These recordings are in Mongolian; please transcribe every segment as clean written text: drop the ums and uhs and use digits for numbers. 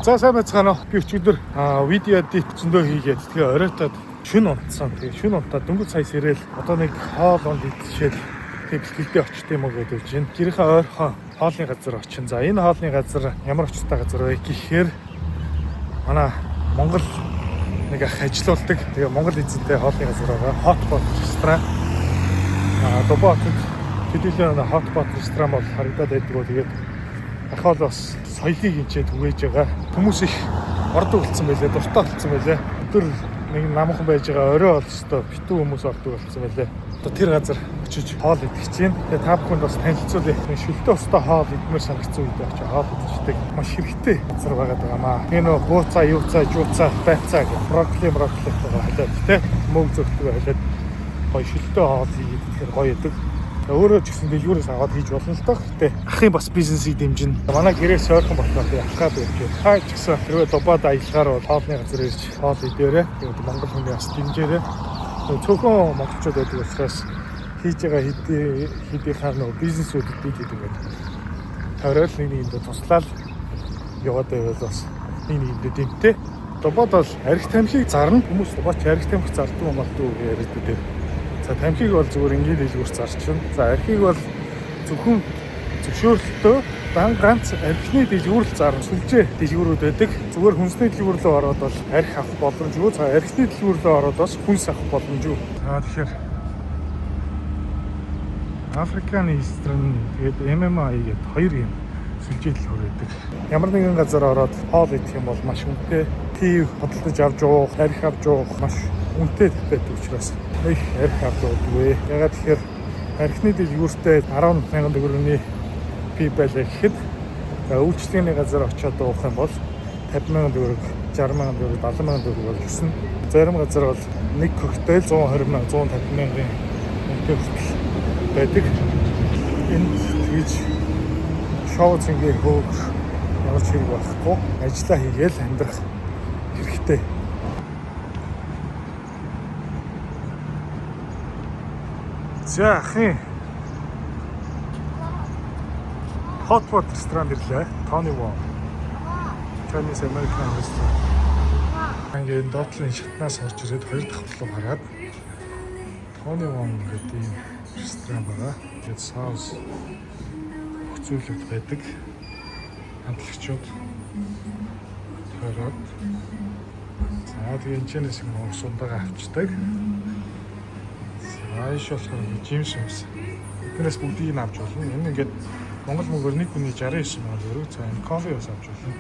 За сайн байцгаана уу. Би өчигдөр видео эдит зөндөө хийгээд тэгээ оройтоод шүн унтсан. Тэгээ шүн унтаад дөнгөж сая сэрэл одоо нэг хоол унд идчихээд тэгээ бэлтгэлдээ очт юм уу гэдэг чинь гэрийнхээ ойрхон хоолны газар очин. За энэ хоолны газар ямар очтой газар вэ гэхээр манай Монгол нэг ах ажиллаулдаг. Тэгээ Монгол эзэнтэй хоолны газар байгаа. Hotpot ресторан. Дубаатад хэдүүлээ Hotpot ресторан бол харагдаад байдгүй. Тэгээд ахаал бас соёлыг хинчээд түгээж байгаа. Хүмүүс их ордог болсон байлээ, дуртай болсон байлээ. Өдөр нэг намхан байж байгаа орой бол өстой битүү хүмүүс ордог болсон байлээ. Одоо тэр газар очиж хоол идэх чинь. Тэгээ та бүхэнд бас танилцуулъя. Шүлтөө өстой хоол идмээр санагдсан үед очиж хоол идчихдэг. Маш хэрэгтэй газар байгаад байгаамаа. Энэ бууцаа, юуцаа, жууцаа, байцаа гэх брокколи байгаа халиад тий. Мөг зөвхөн халиад гоё шүлтөө хоол хийгээд тэгэхээр гоё идэг. Өөрөө ч гэсэн дэлгүүрээс аваад хийж болно л доо. Гэтэ ахын бас бизнесийг дэмжинэ. Манай гэрээс ойрхон болохоор би алхаад явж. Хаа ч гэсэн хэрвээ Дубайд аялахаар бол хоолны газар ирж хоол идээрэй. Тэгээд Монгол хүний бас дэмжээрэй. Цөөхөн монголчууд байдаг учраас хийж байгаа хэдийнхаа нөө бизнесүүдэд бид хийдэг гэдэг. Тойрол нэг нэгэндээ туслаад яваад байвал бас нэг нэгэндээ дэмтэй. Дубайд бол арх тамхиг зарна. Хүмүүс Дубайд арх тамхиг зардаг юм болов уу гэж ярьдаг. За тамхиг бол зүгээр ингээд дэлгүүрс зарчихна. За архийг бол зөвхөн зөвшөөрлөлтөө ганц архины дэлгүүр л зарна. Сүлжээ дэлгүүрүүд байдаг. Зүгээр хүнсний дэлгүүр рүү ороод бол арх авах боломжгүй. За архины дэлгүүр рүү ороод бас хүнс авах боломжгүй. Тэгэхээр Африканы ресторан тэгээд MMA гэдэг хоёр юм сүлжээ дэлгүүр байдаг. Ямар нэгэн газар ороод хоол идэх юм бол маш үнэтэй. Тив хөдөлж авч уух, арх авч уух маш үнэтэй байдаг учраас их арх авч уудгүй. Ягаад тэгэхээр архины дэлгүүртээ 10,000 төгрөгийн фи байлаа гэхэд үйлчлэгээний газар очиод уух юм бол 50,000 төгрөг, 60,000 төгрөг, 70,000 төгрөг болж гисэн. Зарим газар бол нэг коктейл 120,000, 150,000 үнэтэй хүртэл байдаг. Энд тэгж шоу зингээ хөөх ямар ч хэрэг байхгүй. Ажиллаа хийгээл амьдрах хэрэгтэй. За ахын Hotpot ресторан ирлээ. Tony Wong. Chinese American restaurant. Ангийн доотлын шатнаас орж ирээд хоёр дахь руу хараад Tony Wong гэдэг юм ресторан байгаа. Тэгээд саус зүйлүүд байдаг. Хамтлагчуд хараад за тэгээд энэчнээс юм уусандаага авчдаг. Ааш болохоор жимс юмс. Тэрнээс бүгдийг нь авч болно. Энэ ингээд Монгол мөнгөөр нэг хүний 69 мянга төгрөг. За энэ кофе ус авч болно.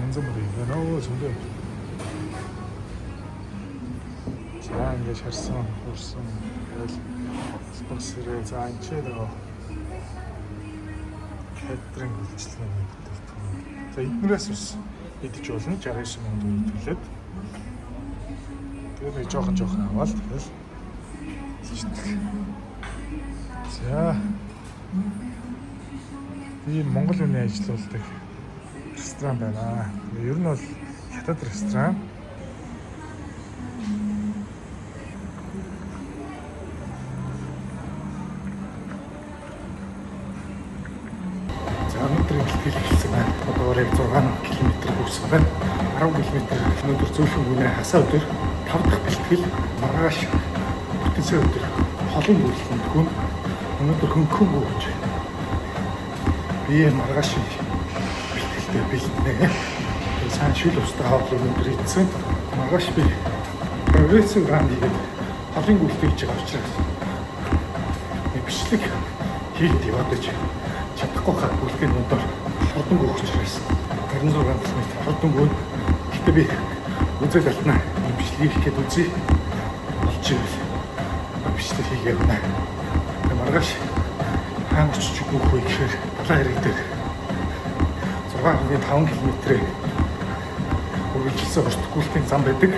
Янз бүрийн юм. Нөө зөндөө. За ингээд харсан, хурсан. Спонсорээ за энэ ч нөгөө кэтеринг үйлчлэгээ хийдэг. За эднээс ус идэж болно. 69 мянга төгрөг төлөөд. Тэгээд нэг жоохон аваад тэгэл. За ийм Монгол хүний ажиллаулдаг ресторан байна. Ер нь бол хятад ресторан. За өнөөдөр бэлтгэл хийсэн байна. Одоо 6 км хүрсэн байна. 10 км өнөөдөр зөөлхөн гүнээ хасаа өдөр 5 дахь бэлтгэл маргааш бүтэнсээ өдөр холын бүлэнд хүн өнөөдөр хөнгөн бууж би маргааш бэлтгэлтэй бэлтнэ. Сайн шүл устдаа хоол өнөөдөр идсэн. Маргааш би прогрессив ран хийгээд холын бүлтийг хийж байгаа учраас бичлэг хийгээд яваад байж чадахгүй хаа бүлгийн өндөр одон гүйж байсан. 26 км одон гүйн. Гэтэ би үзэл алтнаа бичлэг хийхэд үзье. Болчихвол бичлэг хийгээд байна. Маргааш хаан очиж өгөхгүй гэхээр далайн хэрэг дээр 6.5 км үргэлжилсэн уртгуултын зам байдаг.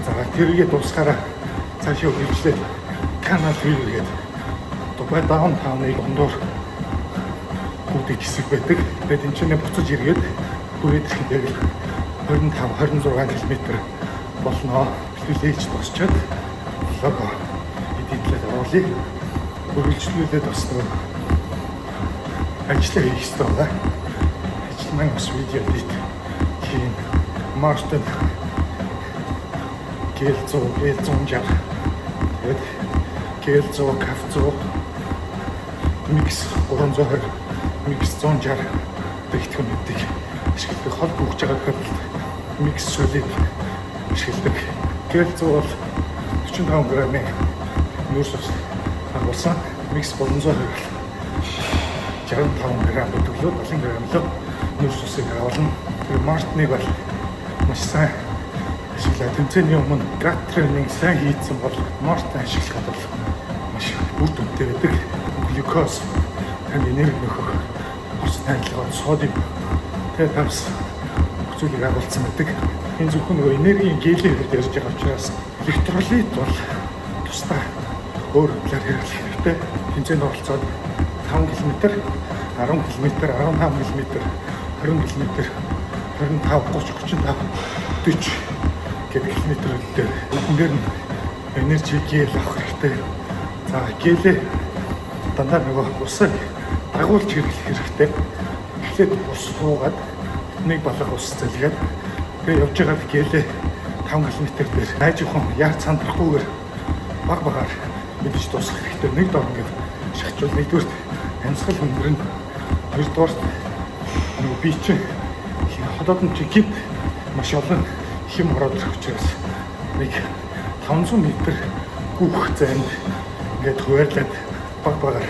За тэргээ дуусгаараа цаашаа үргэлжлээд канал хийгээд Дубай даунтауныг ондор бүгд хэсэг байдаг. Тэгээд энэ чинь буцаж иргээд бүрээд ирэхэд яг 25-26 км болно. Бэлтгэлээж дуусчаад лого эдитлээд оруулъя. Үргэлжлүүлээд бас нэг ажиллаа хийх хэрэгтэй байна. Ажил маань бас видео эдит хийн Мартин Гэлзо 160. Тэгээд Гэлзо кафзо микс 320 микс 160 тэгтгэн мэддэг ашигладаг хол бүгж байгаа тохиолдолд микс солиг ашигладаг. Гэлзо бол 45 грамын нүүрс ус агуулсан микс 320 65 грамм төглөө 70 грамм л нүүрс усыг агуулна. Тэгээд Мартиныг бол маш сайн ашиглаа. Тэмцээний өмнө гат тренинг сайн хийсэн бол Мартин ашиглахад бол маш үр дүнтэй байдаг. Глюкоз танд энерги нөхөх орц тайлбар содиум тэгээд тавс зүйлийг агуулсан байдаг. Энэ зөвхөн нөгөө энергийн гелийн хэрэгт ярьж байгаа учраас электролит бол тусдаа өөр талаар хэрэглэх хэрэгтэй. Тэмцээнд оролцоод 5 км, 10 км, 15 км, 20 км, 25, 30, 35, 40 гэдэг километрүүдээр эдгээр нь энержи гэл авах хэрэгтэй. За гэлээ дандаа нөгөө усыг дагуулж хэрэглэх хэрэгтэй. Эхлээд ус суугаад нэг балга ус залгаад тэгээ явж байгаа гэлээ 5 км дээр айжхан яг сандрахгүйгээр баг багаар мэдэж дуусгах хэрэгтэй. Нэг дор ингээд шахчвал нэгдүгээр амьсгал хөнгөрнө. Хоёрдугаар нөгөө бие чинь ходоод нь гид маш олон хэм ороод ирэх учраас нэг 500 м гүөх зайд ингээд хуваарлаад баг багаар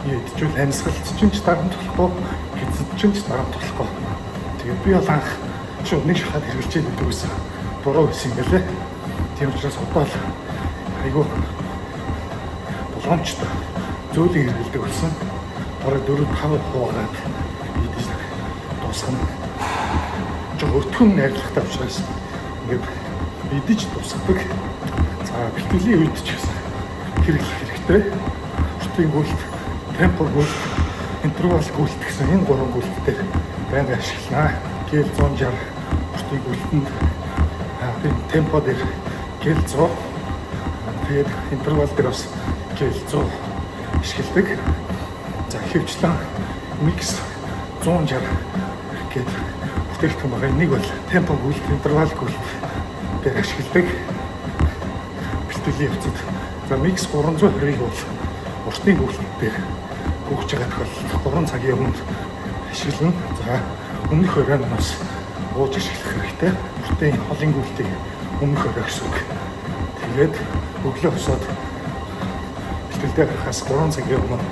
ийдчихвэл амьсгалт чинь ч дарамт болохгүй, хэзээ чинь ч дарамт болохгүй. Тэгээд би бол анх шууд нэг шахаад хэрэгжилж байдаг гэсэн буруу байсан юм байлээ. Тийм учраас одоо л айгүй боломжтой зөөлийг хэрэгэлдэг болсон. Бараг 4-5 хуваагаад ийдэж дуусгана. Өтгөн найрлагатай учраас ингээд идэж дуусгадаг. За бэлтгэлийн үед ч гэсэн хэрэглэх хэрэгтэй. Уртын гүйлт, темпо гүйлт, интервал гүйлт гэсэн энэ гурван гүйлт дээр байнга ашиглана. Гэл 160 уртын гүйлтэнд темпо дээр гэл 100 тэгээд интервал дээр бас гэл 100 ашигладаг. За хөвчлэн микс 160 гэдэг тэгэх юм байна. Нэг бол темпо гүйлт, интервал гүйлт дээр ашигладаг бэлтгэлийн явцад. За микс 320-ыг бол уртын гүйлт дээр гүйж байгаа тохиолдолд 3 цагийн өмнө ашиглана. За өмнөх оройноос ууж ашиглах хэрэгтэй. Уртын холын гүйлтийг өмнөх орой гэсэн үг. Тэгээд өглөө босоод бэлтгэлдээ гарахаас 3 цагийн өмнө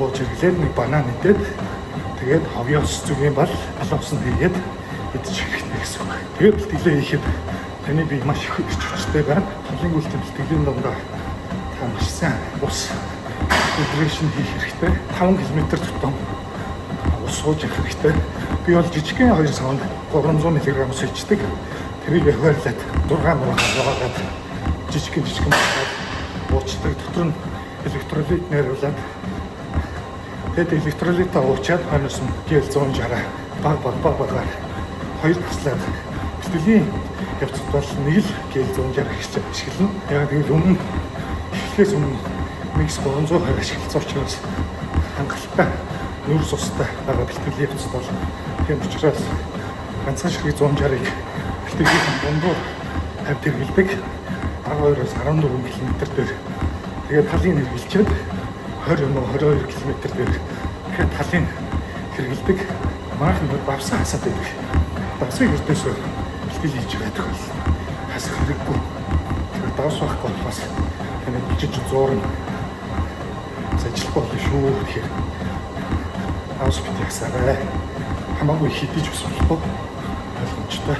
ууж хэрэглээд нэг банан идээд тэгээд ховёос зүгийн бол алуусанд хийгээд идэж хэрэгтэй гэсэн үг. Тэгээд бэлтгэлээ хийхэд таны бие маш их хүчтэй байна. Холын гүйлтийн бэлтгэлийн дундаа та маш сайн ус гидрэшн хийх хэрэгтэй. 5 км тутам ус сууж явах хэрэгтэй. Би бол жижигхэн 2 савнд 300 мг ус ичдэг. Тэрийг хуваарлаад 6 мураагаад жижигхэн болоод уучдаг. Дотор нь электролит найруулад тэгээд электролитаа уучаад хойноос нь гэл 160 багаар хоёр таслаад бэлтгэлийн явцад бол нэг л гэл 160 ашиглана. Яг тэгэл өмнө эхлэхээс өмнө микс 320 ашигласан учраас хангалттай нүүрс устай байгаа бэлтгэлийн явцад бол тийм учраас ганцхан ширхэг 160-ыг бэлтгэлийн дундуур тавьд хэрэглэдэг. 12-оос 14 км дээр тэгээд талын хэрэглэчээд 20-22 км дээр тэгээд талын хэрэглэдэг. Манайхан бавсан хасаад байдаг. Бавсыг өртөөсөө бэлтгэл хийж байдаг бол хасах хэрэггүй. Тэгээд давс байхгүй болохоос таны бичиж зуурна ажиллах болно шүү гэхээр авс бит ясаарай. Хамаагүй хидэж ус болохгүй ойлгомжтой.